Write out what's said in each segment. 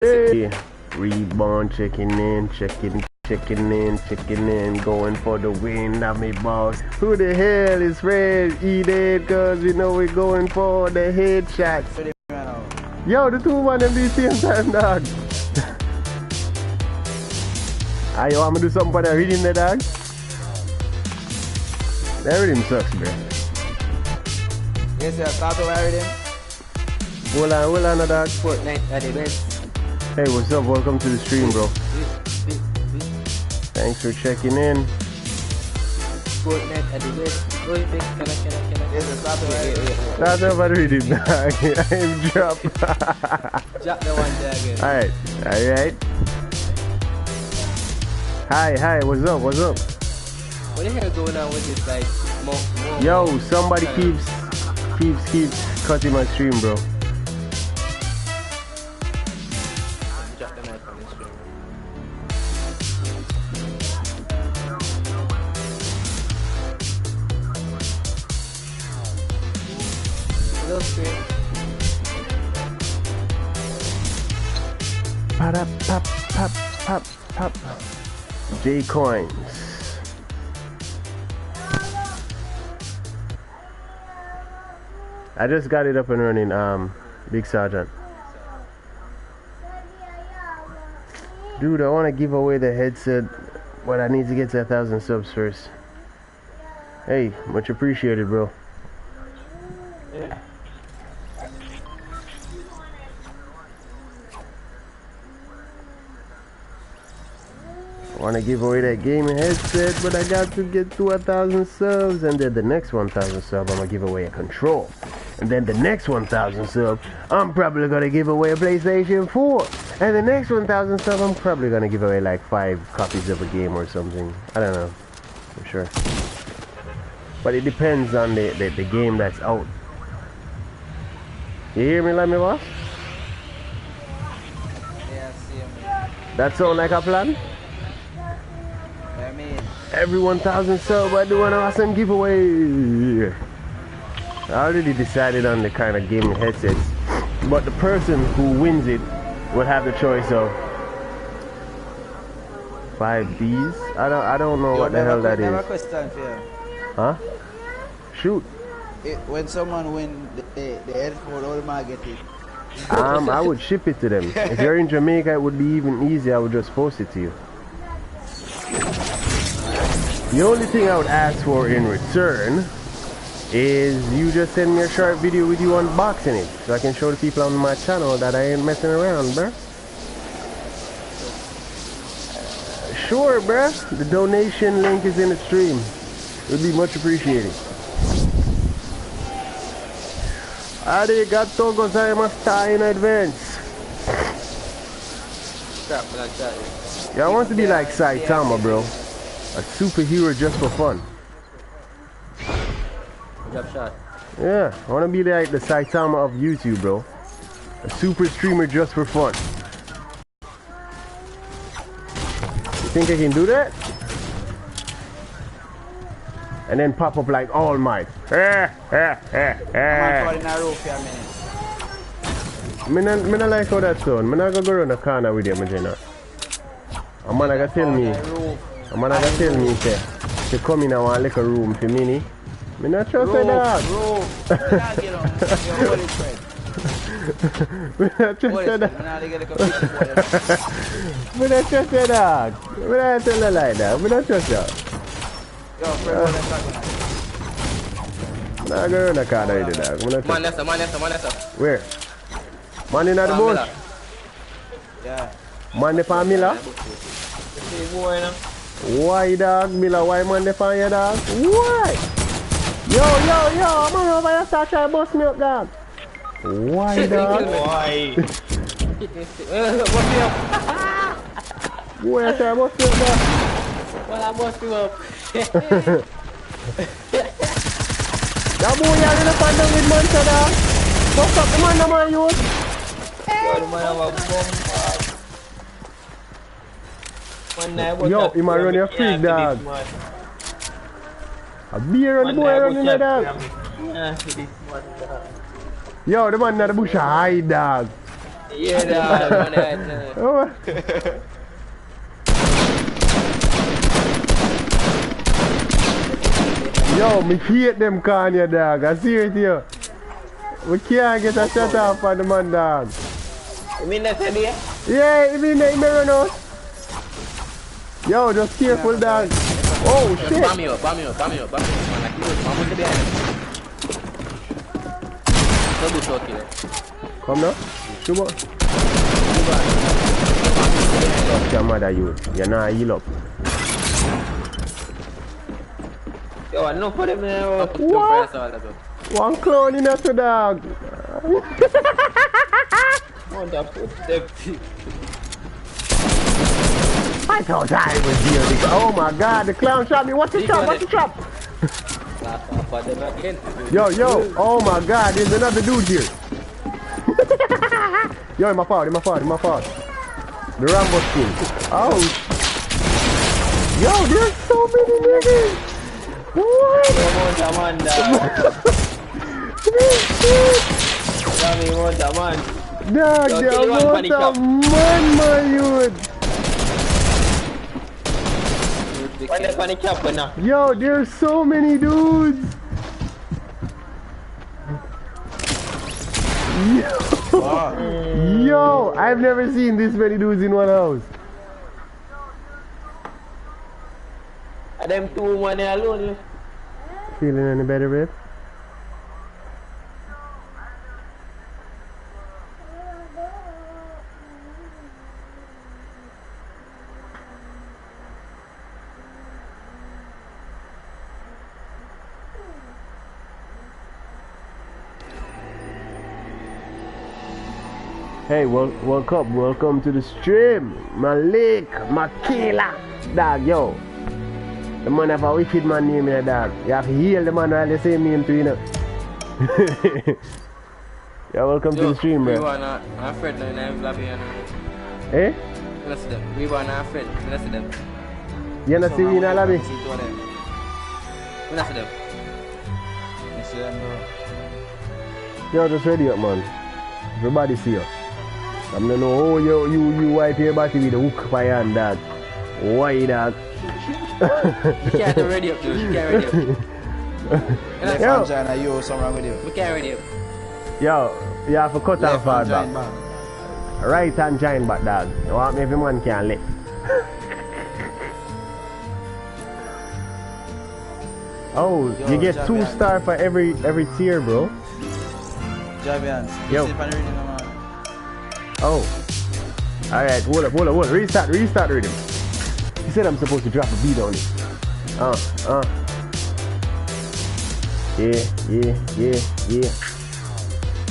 Hey, reborn checking in, going for the win, now me boss. Who the hell is Fred? Eden, cause we know we're going for the headshots. Yo, the two man them the same time, dog. Ayo, I'm gonna do something for the rhythm there, dog. That rhythm sucks, bro. Yes, sir, start to wear rhythm. Hold on, dog. FORTNITE at the best. Hey, what's up? Welcome to the stream, bro. Thanks for checking in. FORTNITE at the best. Go ahead, can I? Yes, sir, start to wear rhythm. That's not about rhythm, dog. I am dropped. Drop the one there again. Alright. Hi, what's up? What the hell going on with this, like, more Yo, somebody keeps cutting my stream, bro. Drop the mic on the stream. Hello, stream. Pop. J coins. I just got it up and running, Big Sergeant. Dude, I want to give away the headset, but I need to get to 1,000 subs first. Hey, much appreciated, bro. Yeah. I want to give away that gaming headset, but I got to get to 1,000 subs, and then the next 1,000 sub, I'm going to give away a control. And then the next 1,000 sub, I'm probably going to give away a PlayStation 4. And the next 1,000 sub, I'm probably going to give away like 5 copies of a game or something. I don't know, for sure. But it depends on the game that's out. You hear me, like me, boss? Yeah, see him. That sound like a plan? I mean, Every 1,000 sub, I do an awesome giveaway. I already decided on the kind of gaming headsets, but the person who wins it will have the choice of 5 Bs. I don't know what the hell that I have a is. question for you. Huh? Shoot. When someone win the headphone, all man get it. I would ship it to them. If you're in Jamaica, it would be even easier. I would just post it to you. The only thing I would ask for in return is you just send me a short video with you unboxing it, so I can show the people on my channel that I ain't messing around, bruh. Sure, bruh. The donation link is in the stream. It would be much appreciated. Arigato gozaimashita in advance. Yeah, I want to be like Saitama, bro. A superhero just for fun. Drop shot. Yeah, I want to be like the Saitama of YouTube, bro. A super streamer just for fun. You think I can do that? And then pop up like All Might. I'm calling a rope for a minute. Me not like how that sound. Me not gonna go around the corner with you, me not. A man gonna tell me. A man gonna tell me say to come in our little room for me. Me not trust that dog. Me not trust that dog. Me not trust that dog. Me not tell her like that. Me not trust that. Yo, Fred, Nah, go around the corner with the dog. Me not trust. Man left. Where? Man in the bush? Yeah. Man the pan Miller? Why dog Miller? Why man the pan your dog? Why? Yo, man over here start trying to bust me up, dog. Why, dog? Why? Why you trying to bust me up, dog? Well, I bust you up. That boy you in the pan down with monster, dog. Bust up the man, the man, you. Yo, he might run your freak, dog. A beer on the boy running the dog. Yo, the man in the bush hide, dog. Yeah, dog. Oh. Yo, me hate them Kanye dog. I see it here. We can't get a shot off on the man dog. You mean that's it? Yeah, you mean that he may run out? Yo, just careful dog. Oh shit. Bomb you up. Man, like you was bomb with the behind. Don't do so, killer. Come now. Come on. Fuck your mother, you. You're not heal up. Yo, I know for them now. What? One clown in us, dog. On the footstep. I thought I was here. Oh my god, the clown shot me. What's the trap? What's the trap? Yo. Oh my god, there's another dude here. Yo, in my fault. The Rambo skin. Oh. Yo, there's so many niggas. What? Dog, the man, my youth. Yo, there's so many dudes. Yo, I've never seen this many dudes in one house. Are them two money alone? Feeling any better, babe? Hey, welcome to the stream. Malik, Makila. Dog, yo. The man have a wicked man name in the dog. You have to heal the man while the same name too, you know. Yeah, welcome to the stream, bro. We want a friend and I'm laughing. Eh? Let's see them. We want a friend. Let's see them. You not see me in the lobby? Let's see them. Let's see them, bro. Yo, just ready up, man. Everybody see you. I'm not know how you wipe your body with a hook by your hand, dog. Why, dog? You can't ready up, dude. You can't ready up. Left hand giant, you something wrong with you. We can't ready up. Yo, you have to cut off hard back. Back. Right hand giant back, dog. You want me every man can lift. Oh, Yo, you get 2 stars for every tier, bro. Javians, Yo. Oh. Alright, hold up. Restart rhythm. He said I'm supposed to drop a beat on it. Yeah.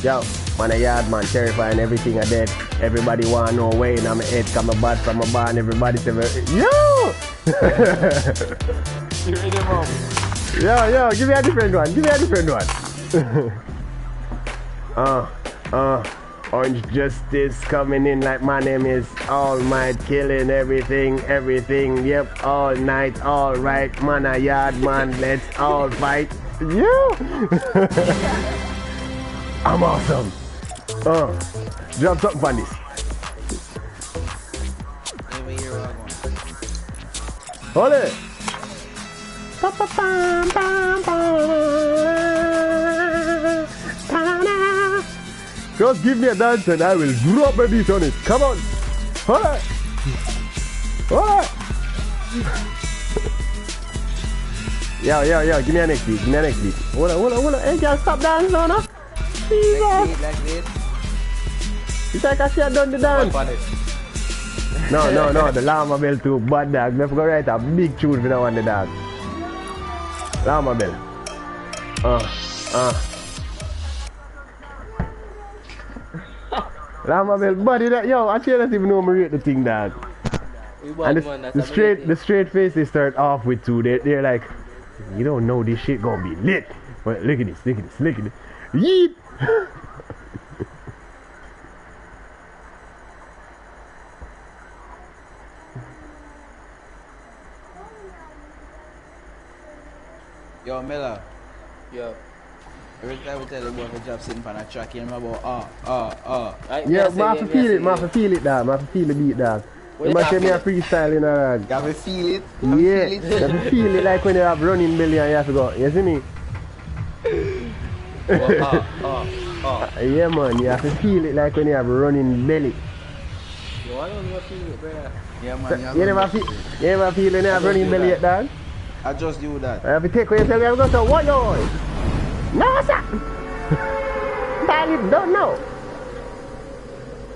Yo, man, a yard man, terrifying, everything I did. Everybody want no way, and I'm a head, come a bad from a barn, everybody say, yo! You ready, mom? Yo, give me a different one. Orange Justice coming in like my name is All Might, killing everything, yep, all night, alright, man a yard man, let's all fight. Yeah! I'm awesome. Drop something on this. Hold it. Just give me a dance and I will drop a beat on it. Come on. Alright. Yo, give me a next beat. Hold on. Hey, girl, stop dancing now, no? Jesus. Like this. It's like I should have done the dance. No, the Llama Bell too bad, dog. Let's go write a big tune for that one, the dog. Llama Bell. Llama Bell, buddy, that, yo, I don't even know how to rate the thing, dog. And the straight faces start off with 2. They're like, you don't know this shit gonna be lit. But look at this. Yeet! Yo, Miller. Yo. Every time we tell the boy to drop sitting on a track, you remember about Right, Yeah, yes, I have to feel it, I have to feel it, dog. I have to feel the beat, dog. You must say me a freestyle, you know, dog. You have to feel it. Yeah, you have to feel it like when you have running belly and you have to go, you see me? Yeah, man, you have to feel it like when you have running belly. Yo, I don't know feel it, bro. Yeah, man. You never feel when you have running belly yet, dog? I just do that. I have to take away yourself, you have to go to what, yo? No, sir. Dad, you don't know.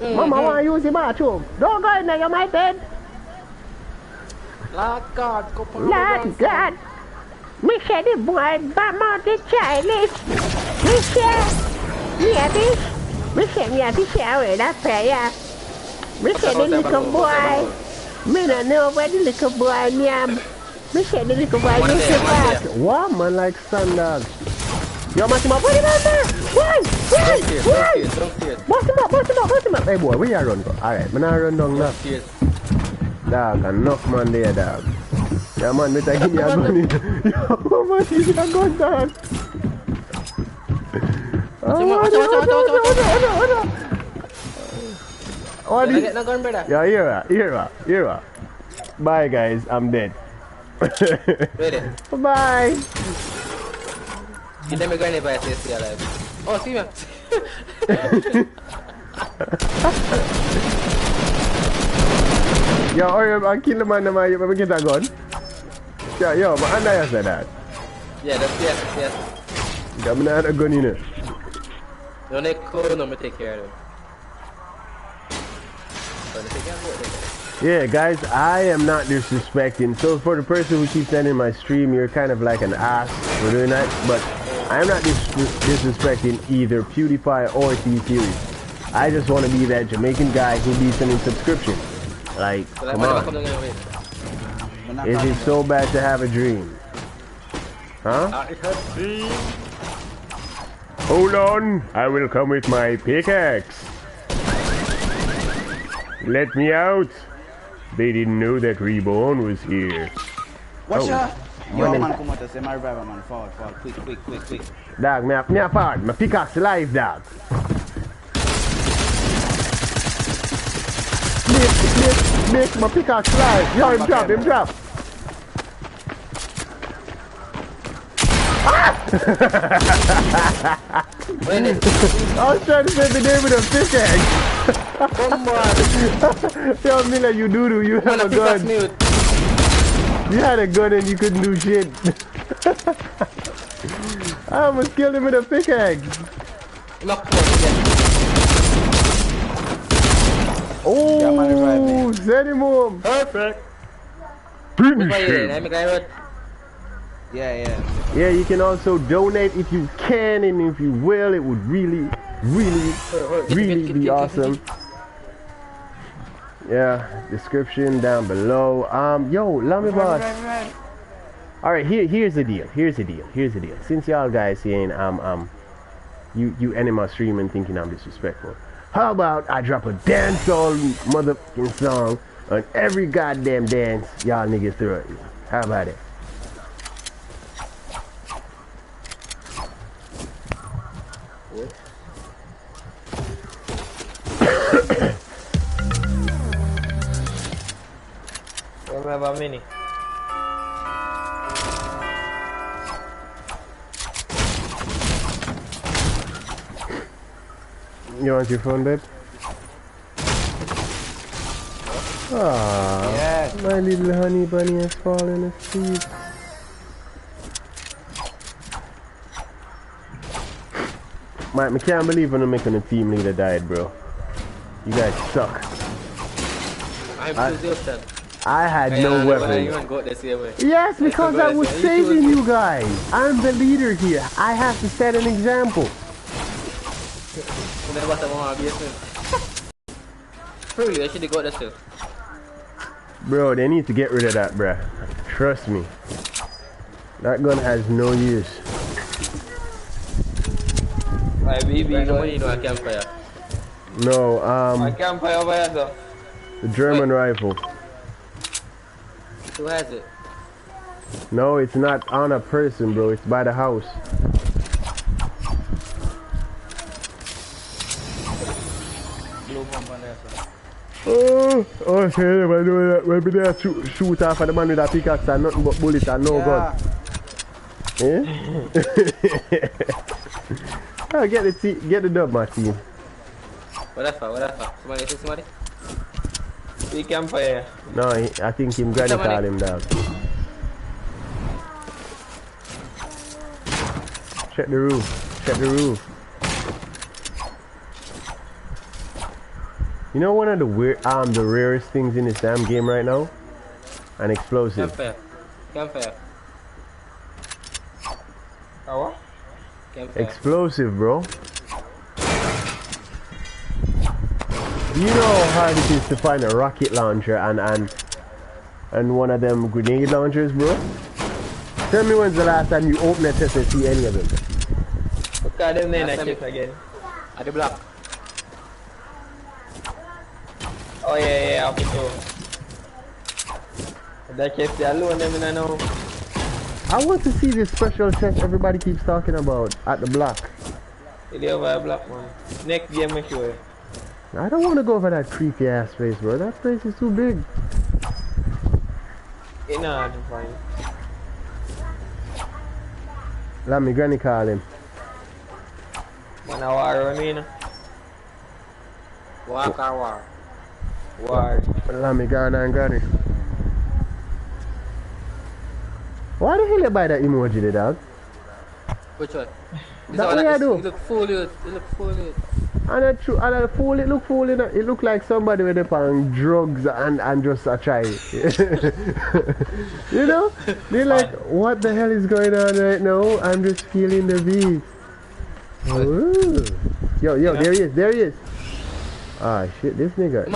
Mama want to use the bathroom. Don't go in there, you might dead. Lord God, go for Lord God. Me say the boy bam out the childish. Me say, yeah, bitch. Me say me have to share with that prayer. Me say the little boy. Me don't know where the little boy yam. Me say the little boy used to back. What man like standard? Yo, match him up, put him out there! Why? Bust him up! Hey boy, where you run go? Alright, man I run down now. Dog, enough man there, dog. Yeah man, better give me a gun in. Yo, man, give me a gun, dog. What is it? No gun, brother. Yeah, here. Bye guys, I'm dead. Ready? Bye. You let me go anywhere to stay alive. Oh, see me. Yo, I kill the man, let me get a gun. Yeah, yo, but under you said that. Yeah, that's yes. Yeah, I have a gun in it. Don't let go, no, me take care of them. Yeah, guys, I am not disrespecting. So for the person who keeps sending my stream, you're kind of like an ass for doing that. But I'm not disrespecting either PewDiePie or T-Series. I just want to be that Jamaican guy who be sending subscriptions. Like, come on. Is it so bad to have a dream? Huh? Hold on, I will come with my pickaxe. Let me out. They didn't know that Reborn was here. Watch out! Yo, man, come out and say my revival, man. Forward. Quick. Dog, me a forward. My pickaxe live, dog. Make my pickaxe live. Yo, him drop. I was trying to say the name with a pickaxe. Come on. Yo, Mila, you doo-doo, you have a gun. You had a gun and you couldn't do shit. I almost killed him with a pickaxe. Oh, send him home. Perfect. Finish him. Yeah. Yeah, you can also donate if you can and if you will. It would really be awesome. Yeah, description down below. Yo, love me boss. Alright, here's the deal. Since y'all guys saying you ending my stream and thinking I'm disrespectful. How about I drop a dancehall motherfucking song on every goddamn dance y'all niggas throw it. How about it? Remember mini. You want your phone, babe? Ah, yes. My little honey bunny has fallen asleep. I can't believe when I'm making a team leader died, bro. You guys suck. I had no weapon. Yes, because I was saving you guys. I'm the leader here. I have to set an example. Probably I should have got this too. Bro, they need to get rid of that, bruh. Trust me. That gun has no use. My baby, you know a campfire. No, a campfire over here, though. The German rifle. Who has it? No, it's not on a person, bro. It's by the house. Oh, okay, when we there shoot off of the man with a pickaxe and nothing but bullet and no gun. Eh? Oh, get the dub, my team. What? Somebody see somebody? We campfire. No, I think him granny call him dog. Check the roof. You know one of the the rarest things in this damn game right now? An explosive. Campfire. What? Campfire. Explosive, bro. Do you know how hard it is to find a rocket launcher and one of them grenade launchers, bro? Tell me when's the last time you opened a test and see any of them? Look at them then, I check again. At the block. Oh yeah, okay, so. That chest they alone, them in now. I want to see this special test everybody keeps talking about at the block. It's over a block, man. Next game, I show you. I don't want to go over that creepy ass place, bro. That place is too big. It's not hard to find. Let me granny call him. One hour running. War. War. Let me go and granny. Why the hell you buy that emoji, the dog? Which one? That way I do. It look full. And a fool, it look fool, it look like somebody with up on drugs and just a try. You know? They're like, what the hell is going on right now? I'm just feeling the beat. Ooh. Yo, there he is. Ah shit, this nigga.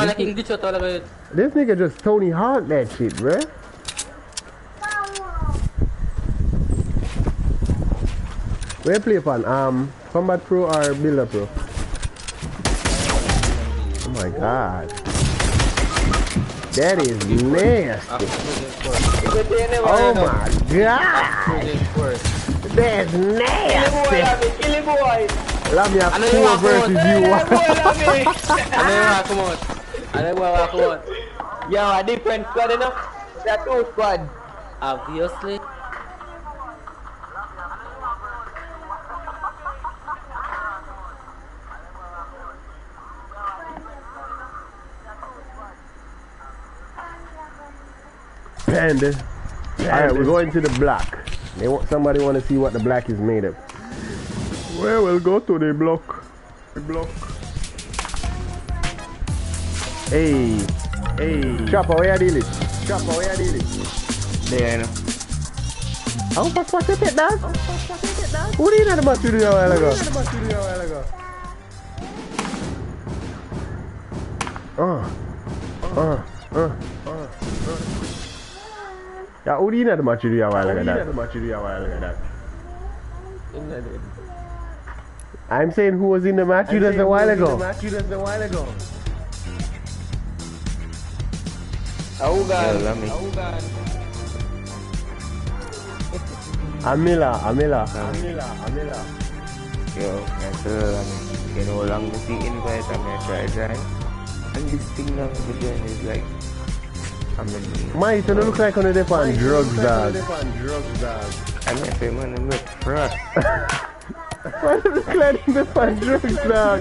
This nigga just Tony Hawk that shit, bruh. Where you play upon? Combat Pro or Builder Pro? Oh my god. That is nasty. Oh my god. That's nasty. Kill him, boy. Let me have 4 versus you. Come on. Yo, a different squad enough. There are 2 squads. Obviously. Panda. Alright, we're going to the block. Somebody want to see what the block is made of. Well, we'll go to the block. Hey. Chopper, where you dealing? There, you know. How fast was it, dog? Who did you know about to do a while ago? Yeah, who do you know about to do a while ago? I'm saying who was in the match with us a while ago. Amila. Yo, you know, long the invite and try. And this thing now to join is like, Mate, you don't look like on the on drugs, dog. I'm not saying, man, I'm not frost. Why do you look like on drugs, dog?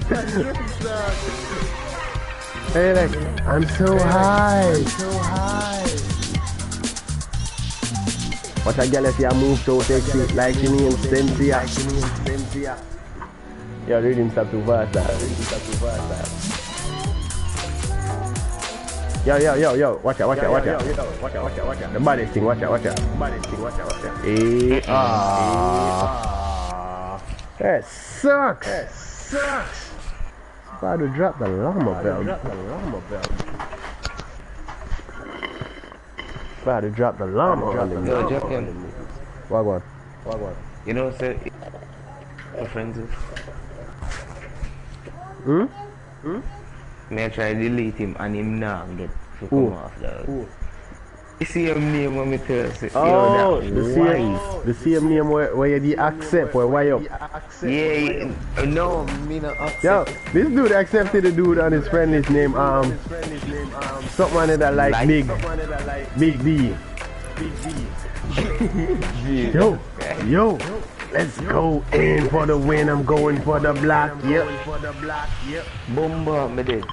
Hey, like, I'm so high. What a girl if you move so sexy, like she means Cynthia. Yo, reading stuff too fast, dog. Yo, watch out. The baddest thing, watch out. Hey, that sucks. About to drop the llama belt. About to drop the llama on the Yo, Japan. Wagwan. You know, say, your friends with. Hmm? May I try delete him and him now get to come off the. The same name when me tell us. Oh, the same name where you the accept or why up. Yeah, no, me not accept. Yo, this dude accepted the dude on his friend his name something that like Big D. Yo, let's go in for the win. I'm going for the black. Yep. Bomba, me dead.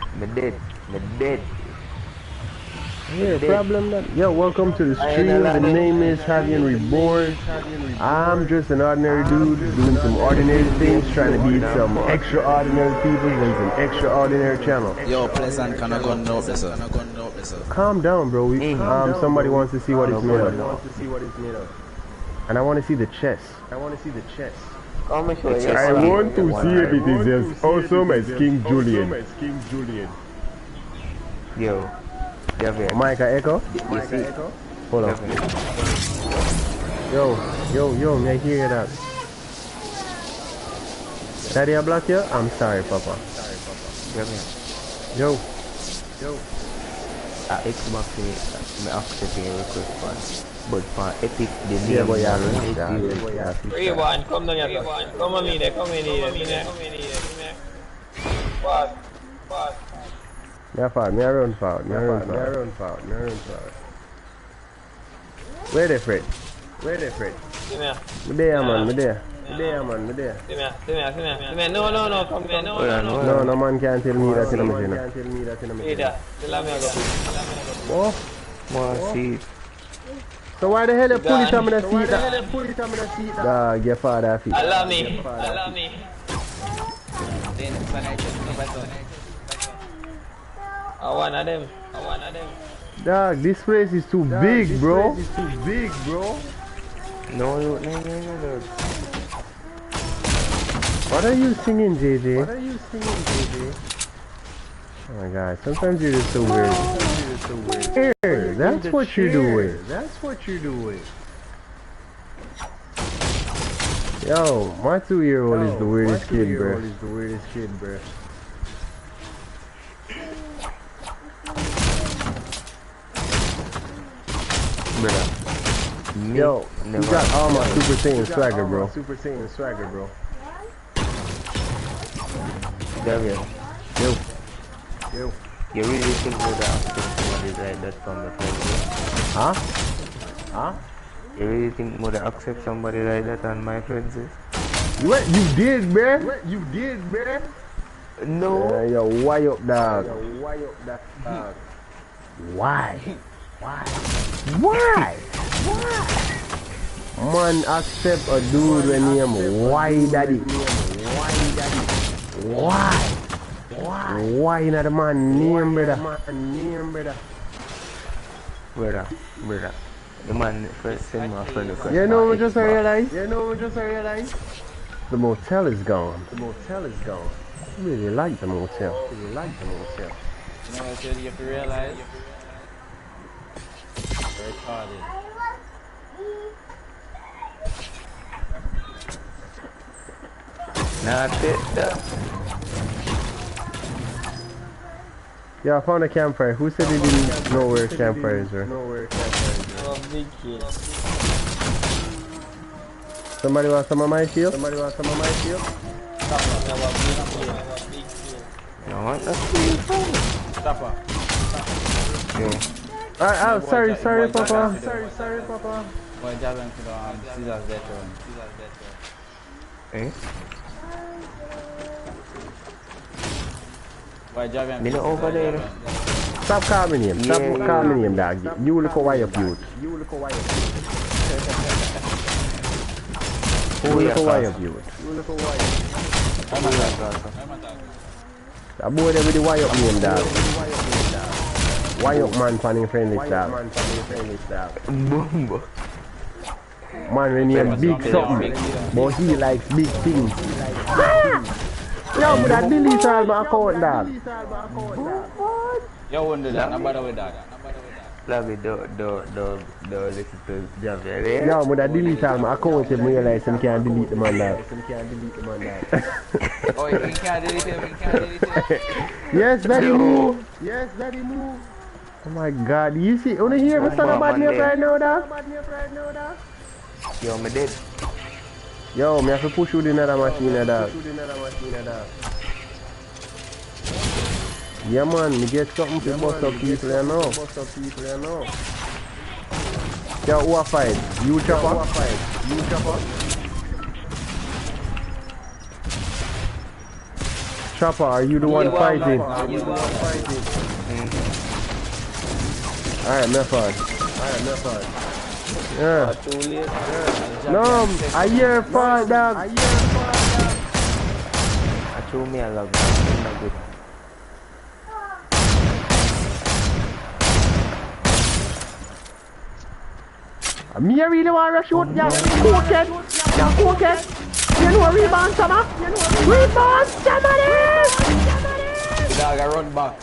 Yeah, problem that. Yo, welcome to the stream. The name is Javian Reborn. I'm just an ordinary dude doing some ordinary things, trying to beat some extraordinary people in some extraordinary channel. Yo, Pleasant, can I go and drop this? Calm down, bro. Somebody wants to see what it's made of. And I want to see the chest. I want to see if it is as awesome as King Julian. Yo. Micah Echo? You see? Hold on. Yo, may I hear that? Daddy, I block you? I'm sorry, Papa. Yo. Xbox me accepting a request for, but for Epic the name. Yeah, boy, yeah. Rewind, come down here. Come on, me. What? Me run forward. Where they Fred? Come here. Me there, man. Come here. No, come here. No man can't tell me that in the machine. Oh, See. so why the hell you pull it on the seat? Dog, your father feet. Allow me. I one of them. Dog, this place is too big, bro. No. What are you singing, JJ? Oh my god, sometimes you're just so weird. Here, that's what you're doing. Yo, my 2-year-old is the weirdest kid, bro. Yo, you got all my Super Saiyan swagger, bro. David. Yo. You really think would accept somebody like that from the friends? Huh? You really think would accept somebody like that on my friends? What you did, man? No. Yo, why up, dog? Why? Man, accept a dude when he am why daddy? Why not the man name, brother? Brother. The man first sent my friend a question. You know what I just realized? The motel is gone. I really like the motel. You know what you have to realize? Very retarded. Not it. Yeah, I found a campfire. Who said they didn't know where campfires were? Big kid. Somebody want some of my shield? No, that's Stopper. Oh, sorry, Papa. Why Javan to the scissors that one? Eh? Why Javan? Me not over there. Stop calling him. Stop calling him, dog. You look away up, youth. Who look away up, youth? That boy there with the wire up name, dog. Wire up man fanning friendly style. Bumbo. Man when he big something, but he likes big things. Yo, but I delete all my account, dog. Yo, wouldn't do that. No bother with that. Love it, do listen to Javier. Yo, but I delete all my account and realize I can't delete the man, dog. Oh, you can't delete him. Yes, daddy move. Oh my god, you see, only hear me son of bad news right now, dog? Yo, me dead. Yo, me have to push you in another machine, dog. Yeah man, me get something to bust up people, you know. Yeah, who a fight? You chopper? Chopper, are you the one fighting? Alright, me fast. Yeah. No, I hear fall, dog. I show me a love. I'm not good. Me really want to shoot, yeah. Cookhead. You know rebound, Sama? Rebound, somebody! Dog, I run back.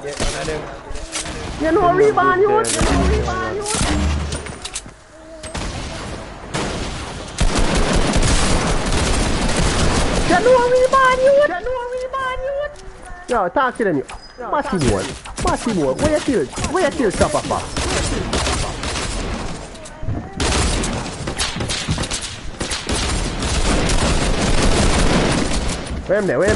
Get one of them. You know rebound, you. Yo, talk to them, you. Massive boy. Where you kill chopper for? Where am there? Why?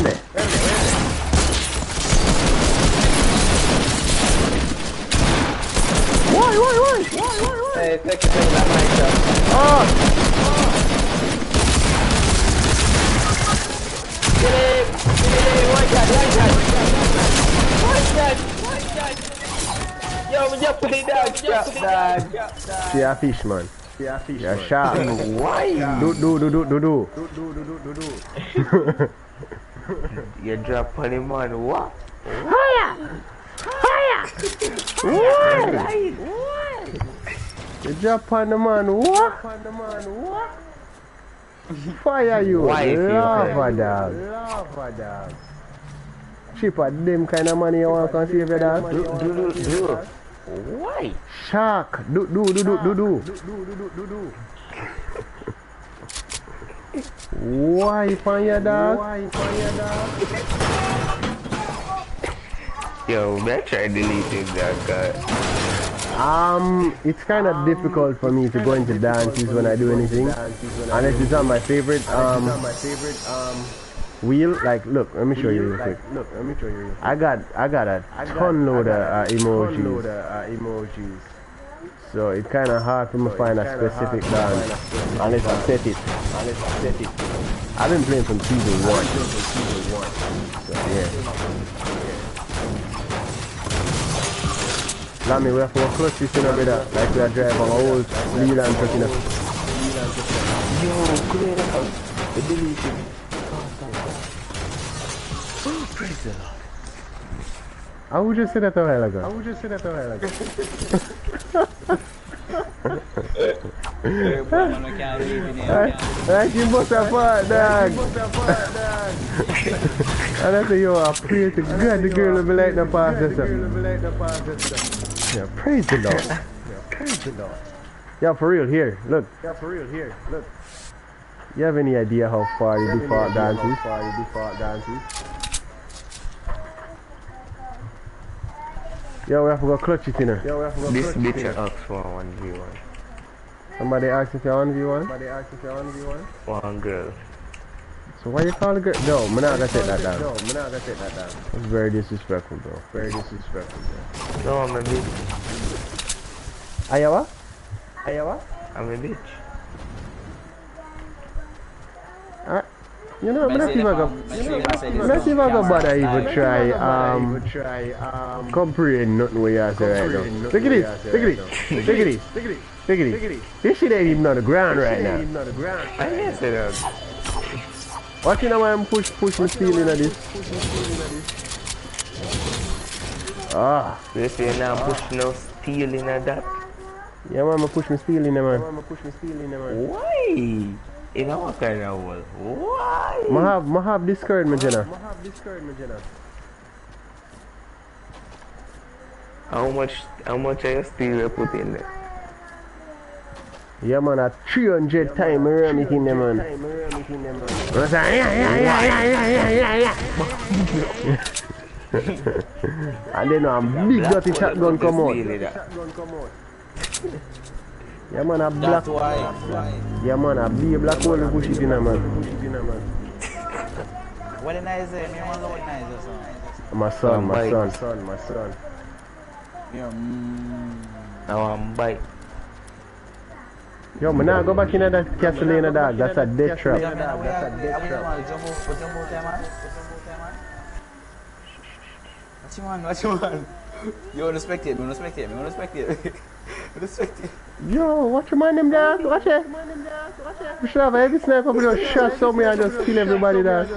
Hey, take that mic shot. Oh! Get him! One shot! Yo, we just put it down, dog. See a fish, man. Yeah, shark. Why? Do. You drop on him, man. What? Fire! What? You drop on the man, what? Fire you, lava dog. Cheaper them kind of money you want to save your dog? Do. Why? Shark, do. Why fire dog? Yo, man, try deleting that guy. It's kind of difficult for me to go into dances when I do anything, unless it's on my favorite wheel. Like, look, let me show you real quick. I got a ton load of emojis. So it's kind of hard for me to find a specific dance unless I set it. I've been playing from season 1. So yeah. Lammy, we have to clutch this in a bit, like we are driving on an old Leland truck, you know. Yo, clear out. The deleting. Praise the Lord. I would just say that a while ago. I can bust a part, dog. And I say, yo, I pray to God the girl will be like the pastor. Yeah, praise the Lord. Yeah, for real, here, look. You have any idea how far you do fart dances? Yo, we have to go clutch it in her. This bitch asks for 1v1. Somebody asked if you're 1v1? One girl. So why you call the girl? No, I'm not gonna take that down. That's very disrespectful, bro. No, I'm a bitch. Ayawa? I'm a bitch. You know, I'm not even gonna bother even try comprehend nothing what you say right now. Look at this. This shit ain't even on the ground right now. I didn't say that. Watch you know why I'm push my steel into this. Ah. You say now push no steel in that? Yeah man, I'm push my steel in there, man. Why? In our kind of world. Why? I have discouragement, Jenna. How much are you steel put in there? Yeah man, at 300 times I ram it in there, man. And then a big dirty shotgun come out. Yeah man, a black. That's why. Yeah man, a big black hole we push it in a man. What the nice is? Me want to know what nice is. My son. Yeah. I want bite. Yo, man, now go back in that castle in the dog. That's a death trap. Jump out there, man. What you want? You want to spectate? Me want to spectate. Yo, watch your man them dog. Watch it. We should have every sniper will just shot somewhere and just kill everybody dog.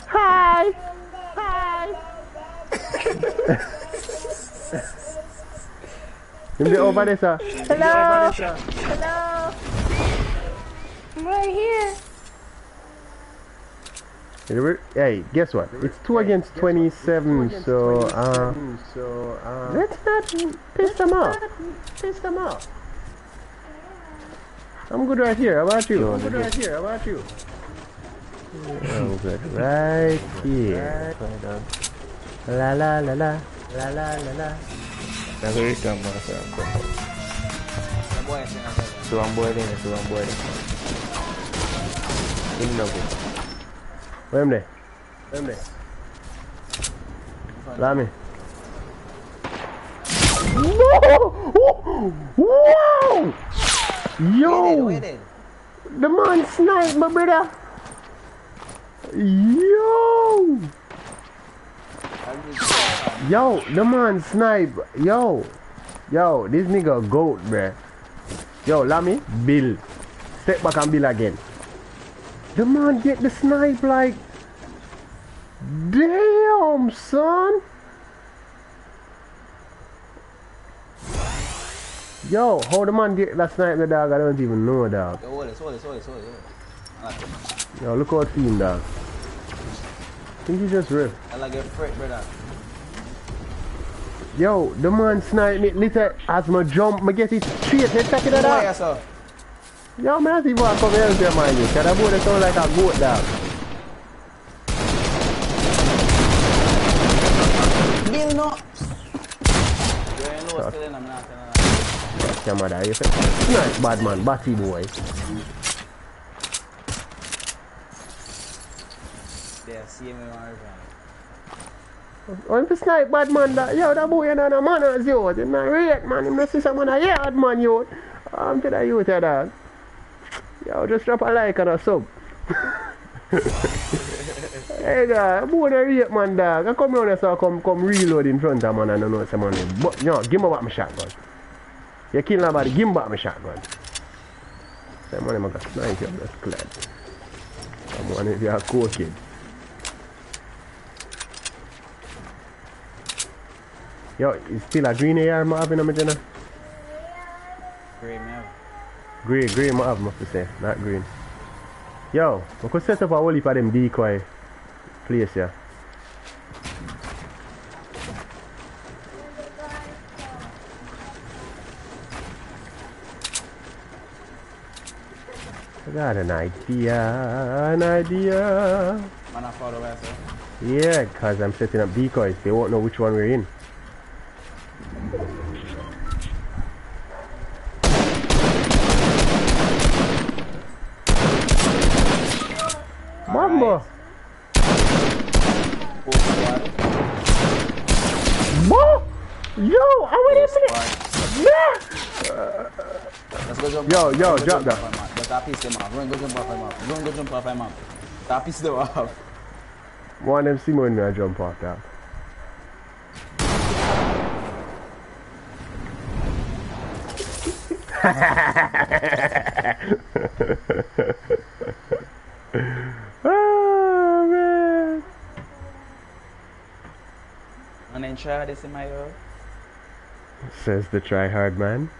Hi. Him there over there, sir. Hello. I'm right here. Hey, guess what? It's 2 against 27, so let's not piss them off. I'm good right here. How about you? I'm good right here. Right here. La la la la. Now here come my son. So I'm boy there. In no good. Where am I? Lami. Wow! Yo! The man sniped, my brother. Yo, the man snipe. Yo, this nigga goat, bruh. Yo, Lami, Bill. Step back and Bill again. The man get the snipe like, damn, son. Yo, how the man get that snipe the dog? I don't even know, dog. Yo, hold it. Yo, look how it's seen, dog. I think he just ripped. I like a fret, brother. Yo, the man snipe me little as my jump, I get it straight, head check it out. Yo, man, I see what come here there, man. Cause that boy sound like a goat dog. Bill, no. Camera, you say, nice bad man, batty boy. Yeah, see me on I'm to snipe bad man that, yo, that boy ain't a man as you, he's not rate man, he's not see someone a yard man, yo. I'm to the youth here, dog. Yo, just drop a like and a sub. Hey, dog, boy, the rate man, dog. I come around here so I come reload in front of man and I know someone. But, yo, give me back my shotgun. You kill nobody, give me back my shotgun. That man, I'm going to snipe you, that's glad. I'm one if you're a cool kid. Yo, it's still a green AR I have in my channel? Grey, man. Grey I have, must say, not green. Yo, I could set up a whole heap of them decoy place here. I got an idea. Man, I follow where, sir? Yeah, because I'm setting up decoys. They won't know which one we're in. Mambo! What? Yo, I want to yeah! Let's go jump Yo, drop that. That piece them off. Run, go jump off him up. That piece them off. One of them see me when I jump off that. Oh man! And then try this in my yard. Says the try hard man.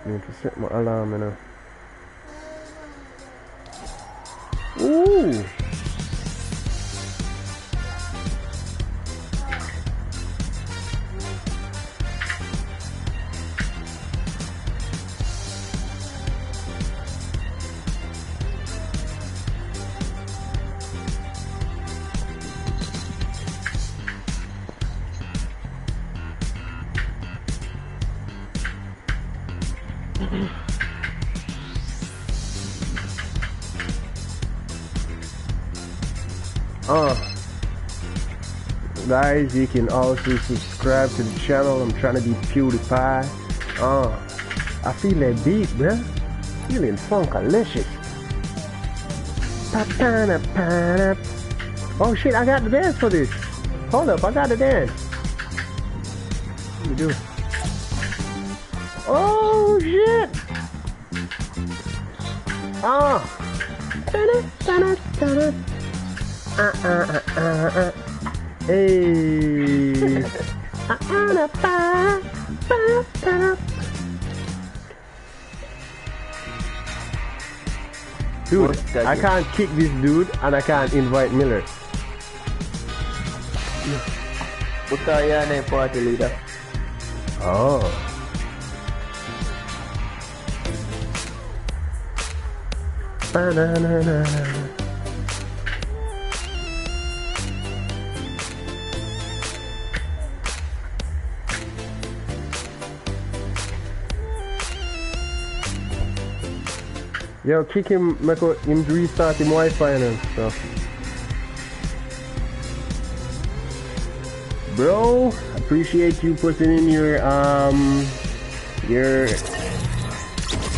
Need to set my alarm in a. Ooh! Guys, you can also subscribe to the channel. I'm trying to be PewDiePie. I feel that beat, bruh. Feeling funkalicious. Oh shit, I got the dance for this. Hold up, I got the dance. Let me do it. Oh shit. Hey. Dude, I can't kick this dude and I can't invite Miller. Buka yan eh, party leader. Oh. Ba-na-na-na. Yo, kick him, make him restart him Wi-Fi and stuff. Bro, appreciate you putting in your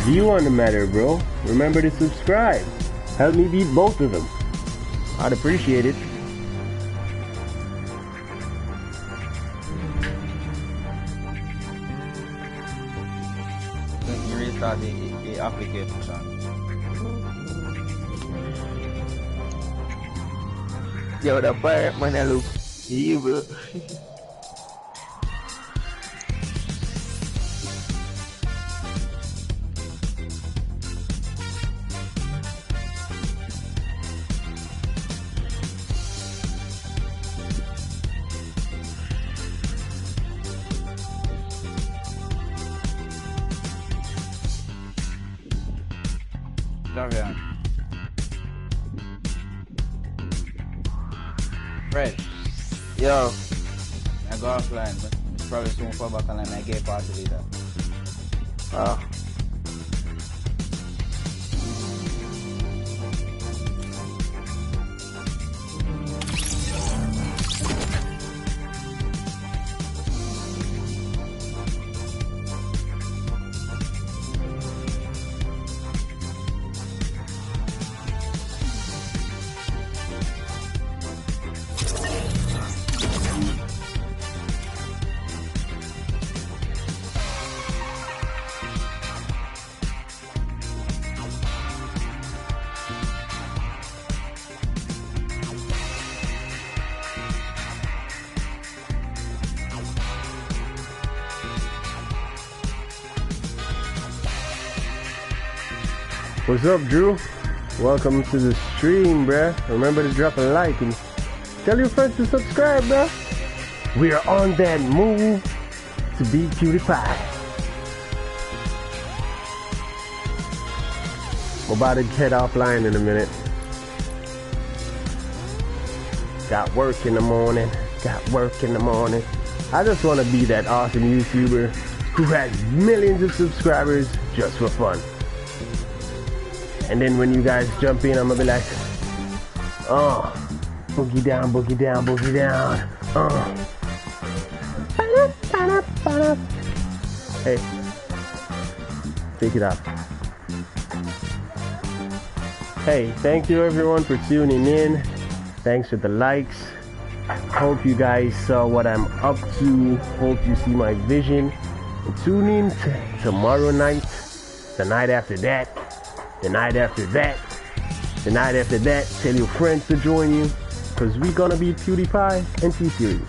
view on the matter, bro. Remember to subscribe. Help me beat both of them. I'd appreciate it. You restart the application. Yo, the pirate man, I look evil. Davian. Fred, Yo, I go offline, but it's probably soon fall back online. I get party leader. What's up, Drew? Welcome to the stream, bruh. Remember to drop a like and tell your friends to subscribe, bruh. We are on that move to be PewDiePie. I'm about to head offline in a minute. Got work in the morning. I just want to be that awesome YouTuber who has millions of subscribers just for fun. And then when you guys jump in, I'm gonna be like, oh, boogie down, boogie down, boogie down. Hey, take it out. Hey, thank you everyone for tuning in. Thanks for the likes. Hope you guys saw what I'm up to. Hope you see my vision. And tune in tomorrow night, the night after that. The night after that, tell your friends to join you, because we're gonna be PewDiePie and T-Series.